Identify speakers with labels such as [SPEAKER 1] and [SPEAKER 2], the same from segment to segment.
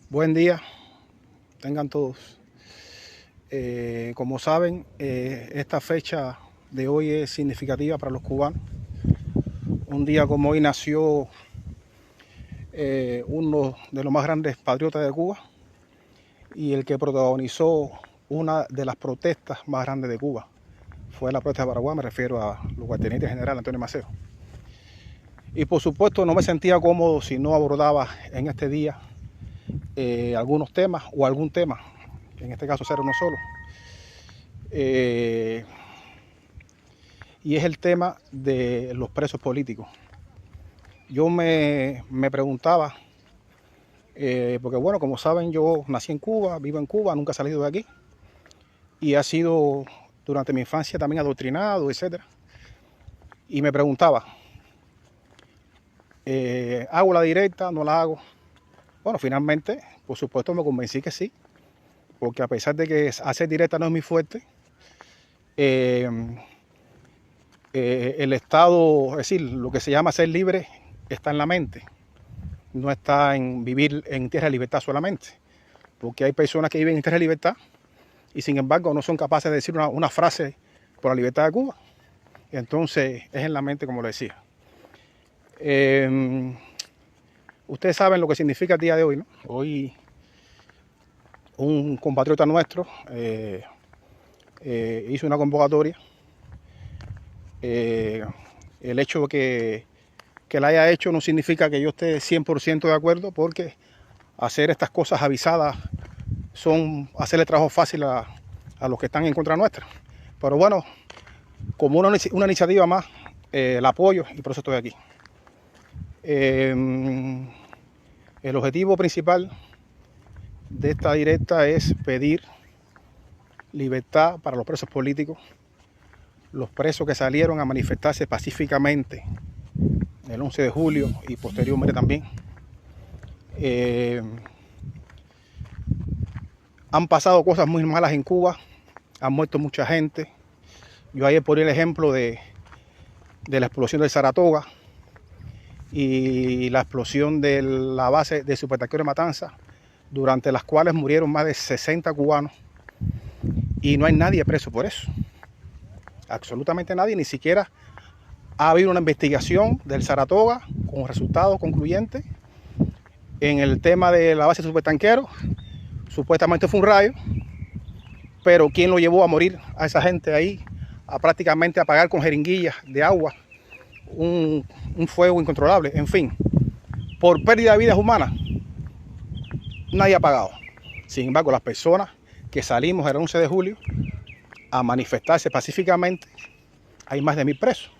[SPEAKER 1] Buen día, tengan todos. Como saben, esta fecha de hoy es significativa para los cubanos. Un día como hoy nació uno de los más grandes patriotas de Cuba y el que protagonizó una de las protestas más grandes de Cuba. Fue la protesta de Paraguay, me refiero a los guardianes general Antonio Maceo. Y por supuesto no me sentía cómodo si no abordaba en este día algunos temas o algún tema, en este caso ser uno solo. Y es el tema de los presos políticos. Yo me preguntaba, porque bueno, como saben, yo nací en Cuba, vivo en Cuba, nunca he salido de aquí, y he sido durante mi infancia también adoctrinado, etc. Y me preguntaba, ¿hago la directa? ¿No la hago? Bueno, finalmente, por supuesto, me convencí que sí, porque a pesar de que hacer directa no es muy fuerte, el Estado, es decir, lo que se llama ser libre, está en la mente, no está en vivir en tierra de libertad solamente, porque hay personas que viven en tierra de libertad y sin embargo no son capaces de decir una frase por la libertad de Cuba. Entonces es en la mente, como lo decía. Ustedes saben lo que significa el día de hoy, ¿no? Hoy un compatriota nuestro hizo una convocatoria. El hecho de que la haya hecho no significa que yo esté 100% de acuerdo, porque hacer estas cosas avisadas son hacerle trabajo fácil a los que están en contra nuestra. Pero bueno, como una iniciativa más, la apoyo y por eso estoy aquí. El objetivo principal de esta directa es pedir libertad para los presos políticos, los presos que salieron a manifestarse pacíficamente el 11 de julio y posteriormente también. Han pasado cosas muy malas en Cuba, han muerto mucha gente. Yo ayer ponía el ejemplo de la explosión del Saratoga y la explosión de la base de supertanquero de Matanza, durante las cuales murieron más de 60 cubanos y no hay nadie preso por eso. Absolutamente nadie, ni siquiera ha habido una investigación del Saratoga con resultados concluyentes. En el tema de la base de supertanqueros, supuestamente fue un rayo, pero ¿quién lo llevó a morir a esa gente ahí? A prácticamente apagar con jeringuillas de agua un fuego incontrolable. En fin, por pérdida de vidas humanas, nadie ha pagado. Sin embargo, las personas que salimos el 11 de julio a manifestarse pacíficamente, hay más de 1000 presos.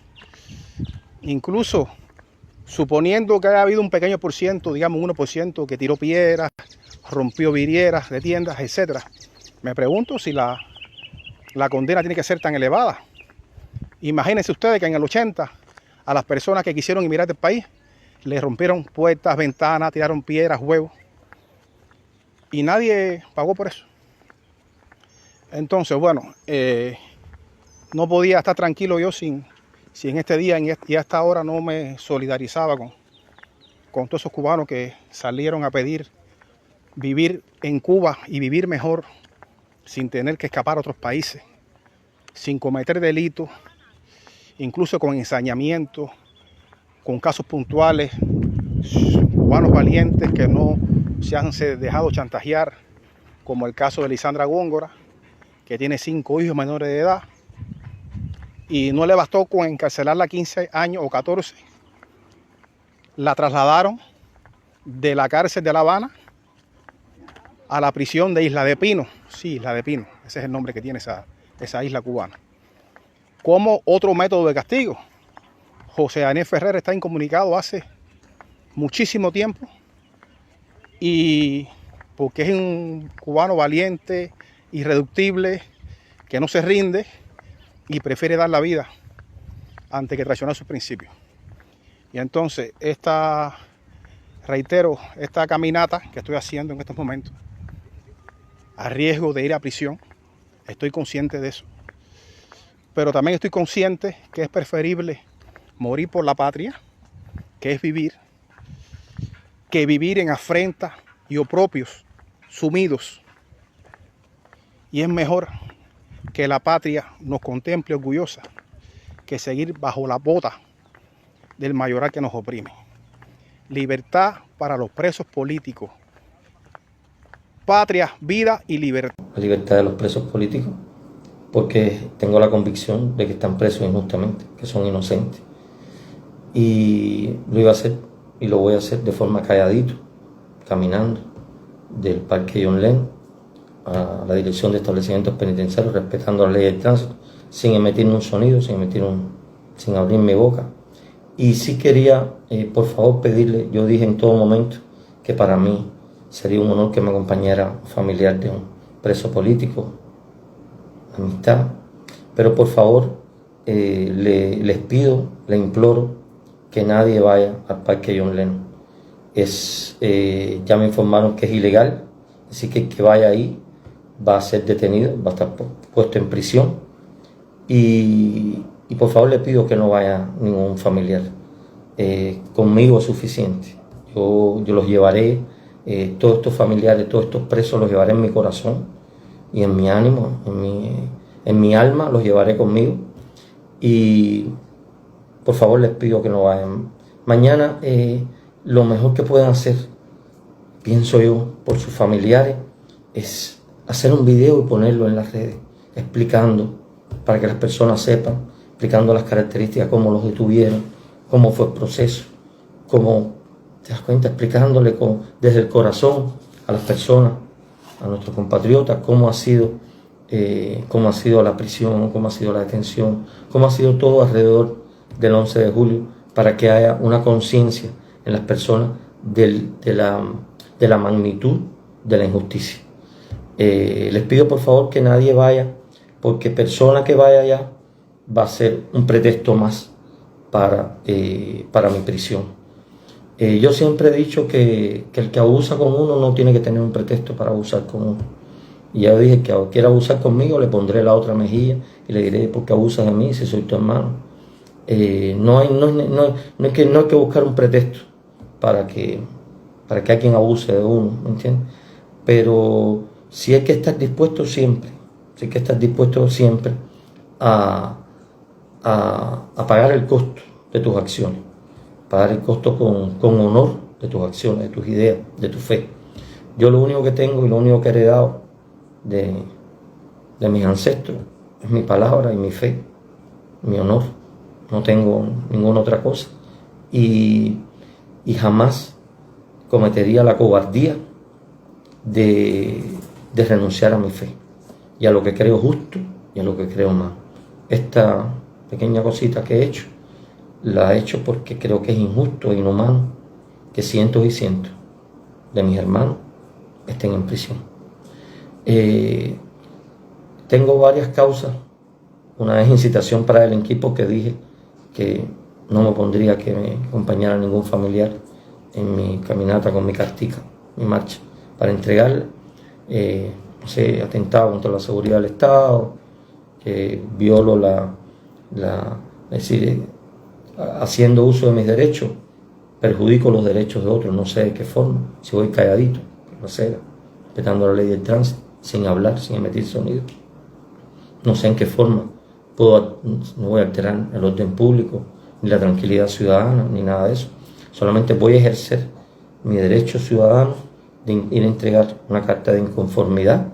[SPEAKER 1] Incluso suponiendo que haya habido un pequeño por ciento, digamos un 1%, que tiró piedras, rompió vidrieras de tiendas, etc. Me pregunto si la condena tiene que ser tan elevada. Imagínense ustedes que en el 80 a las personas que quisieron emigrar del país les rompieron puertas, ventanas, tiraron piedras, huevos, y nadie pagó por eso. Entonces, bueno, no podía estar tranquilo yo si en este día y a esta hora no me solidarizaba con todos esos cubanos que salieron a pedir vivir en Cuba y vivir mejor sin tener que escapar a otros países, sin cometer delitos, incluso con ensañamiento, con casos puntuales, cubanos valientes que no se han dejado chantajear, como el caso de Lisandra Góngora, que tiene 5 hijos menores de edad, y no le bastó con encarcelarla 15 años o 14, la trasladaron de la cárcel de La Habana a la prisión de Isla de Pino. Sí, Isla de Pino, ese es el nombre que tiene esa isla cubana. Como otro método de castigo, José Daniel Ferrer está incomunicado hace muchísimo tiempo, y porque es un cubano valiente, irreductible, que no se rinde y prefiere dar la vida antes que traicionar sus principios. Y entonces reitero, esta caminata que estoy haciendo en estos momentos, a riesgo de ir a prisión, estoy consciente de eso, pero también estoy consciente que es preferible morir por la patria, que es vivir, que vivir en afrenta y opropios sumidos. Y es mejor que la patria nos contemple orgullosa que seguir bajo la bota del mayoral que nos oprime. Libertad para los presos políticos. Patria, vida y libertad.
[SPEAKER 2] La libertad de los presos políticos, porque tengo la convicción de que están presos injustamente, que son inocentes. Y lo iba a hacer y lo voy a hacer de forma calladito, caminando del Parque John Lennon a la dirección de establecimientos penitenciarios, respetando la ley del tránsito, sin emitir un sonido, sin abrir mi boca. Y sí quería, por favor, pedirle, yo dije en todo momento que para mí sería un honor que me acompañara un familiar de un preso político, amistad, pero por favor, les pido, les imploro que nadie vaya al Parque John Lennon. Ya me informaron que es ilegal, así que el que vaya ahí va a ser detenido, va a estar puesto en prisión. Y por favor le pido que no vaya ningún familiar. Conmigo es suficiente. Yo los llevaré, todos estos familiares, todos estos presos los llevaré en mi corazón y en mi ánimo, en mi alma, los llevaré conmigo. Y por favor les pido que no vayan. Mañana lo mejor que pueden hacer, pienso yo, por sus familiares, es hacer un video y ponerlo en las redes, explicando, para que las personas sepan, explicando las características, cómo los detuvieron, cómo fue el proceso, cómo, te das cuenta, explicándole desde el corazón a las personas, a nuestros compatriotas, cómo ha sido la prisión, cómo ha sido la detención, cómo ha sido todo alrededor del 11 de julio, para que haya una conciencia en las personas de la magnitud de la injusticia. Les pido por favor que nadie vaya, porque persona que vaya allá va a ser un pretexto más para mi prisión. Yo siempre he dicho que el que abusa con uno no tiene que tener un pretexto para abusar con uno. Y ya dije que quiera abusar conmigo, le pondré la otra mejilla y le diré: ¿por qué abusas de mí si soy tu hermano? No hay que buscar un pretexto para que alguien abuse de uno, ¿me entiendes? Pero sí hay que estar dispuesto siempre, a pagar el costo de tus acciones, pagar el costo con honor de tus acciones, de tus ideas, de tu fe. Yo lo único que tengo y lo único que he heredado de mis ancestros es mi palabra y mi fe, mi honor. No tengo ninguna otra cosa. Y jamás cometería la cobardía de renunciar a mi fe y a lo que creo justo y a lo que creo mal. Esta pequeña cosita que he hecho, la he hecho porque creo que es injusto e inhumano que cientos y cientos de mis hermanos estén en prisión. Tengo varias causas. Una vez incitación para delinquir, porque dije que no me pondría que me acompañara ningún familiar en mi caminata con mi cartica, mi marcha, para entregarla. Atentado contra la seguridad del Estado, que violo es decir, haciendo uso de mis derechos, perjudico los derechos de otros, no sé de qué forma, si voy calladito, respetando la ley del tránsito, sin hablar, sin emitir sonido. No sé en qué forma no voy a alterar el orden público, ni la tranquilidad ciudadana, ni nada de eso. Solamente voy a ejercer mi derecho ciudadano de ir a entregar una carta de inconformidad,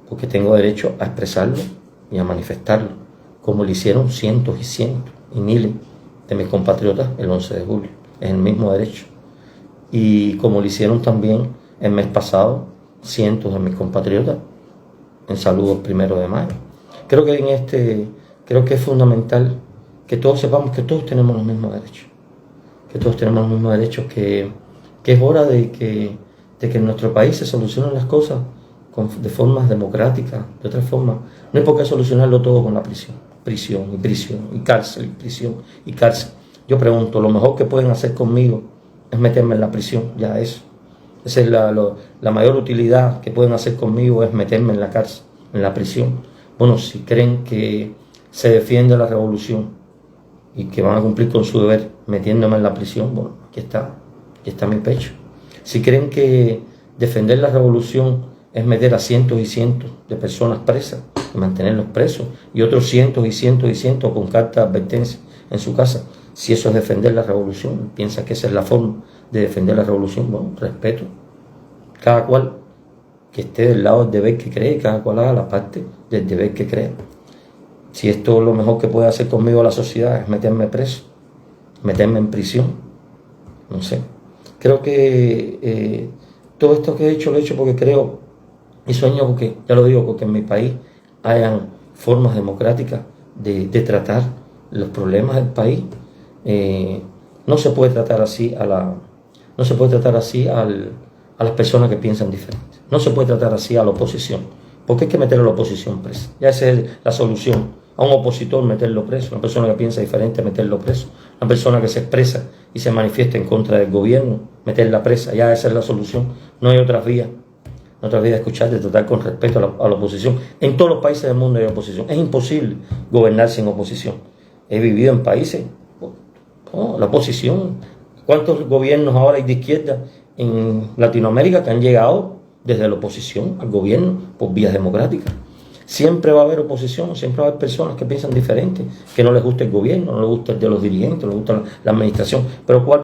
[SPEAKER 2] porque tengo derecho a expresarlo y a manifestarlo, como lo hicieron cientos y cientos y miles de mis compatriotas el 11 de julio. Es el mismo derecho. Y como lo hicieron también el mes pasado cientos de mis compatriotas en saludos 1 de mayo. Creo que es fundamental que todos sepamos que todos tenemos los mismos derechos. Que es hora de que en nuestro país se solucionen las cosas de formas democráticas, de otra forma. No hay por qué solucionarlo todo con la prisión y cárcel. Yo pregunto, lo mejor que pueden hacer conmigo es meterme en la prisión, ya eso. Esa es la mayor utilidad que pueden hacer conmigo, es meterme en la cárcel, en la prisión. Bueno, si creen que se defiende la revolución y que van a cumplir con su deber metiéndome en la prisión, bueno, aquí está mi pecho. Si creen que defender la revolución es meter a cientos y cientos de personas presas y mantenerlos presos, y otros cientos y cientos y cientos con carta de advertencia en su casa. Si eso es defender la revolución, piensa que esa es la forma de defender la revolución, bueno, respeto. Cada cual que esté del lado del deber que cree, cada cual haga la parte del deber que crea. Si esto es lo mejor que puede hacer conmigo la sociedad es meterme preso, meterme en prisión, no sé. Creo que todo esto que he hecho lo he hecho porque creo y sueño, porque, ya lo digo, porque en mi país hayan formas democráticas de tratar los problemas del país. No se puede tratar así a las personas que piensan diferente. No se puede tratar así a la oposición, porque hay que meter a la oposición presa. Ya esa es la solución. A un opositor meterlo preso, una persona que piensa diferente meterlo preso, una persona que se expresa y se manifiesta en contra del gobierno, meterla presa. Ya esa es la solución. No hay otras vías. No te olvides de escuchar, de tratar con respeto a la oposición. En todos los países del mundo hay oposición. Es imposible gobernar sin oposición. He vivido en países, la oposición. ¿Cuántos gobiernos ahora hay de izquierda en Latinoamérica que han llegado desde la oposición al gobierno por vías democráticas? Siempre va a haber oposición, siempre va a haber personas que piensan diferente, que no les gusta el gobierno, no les gusta el de los dirigentes, no les gusta la administración. Pero ¿cuál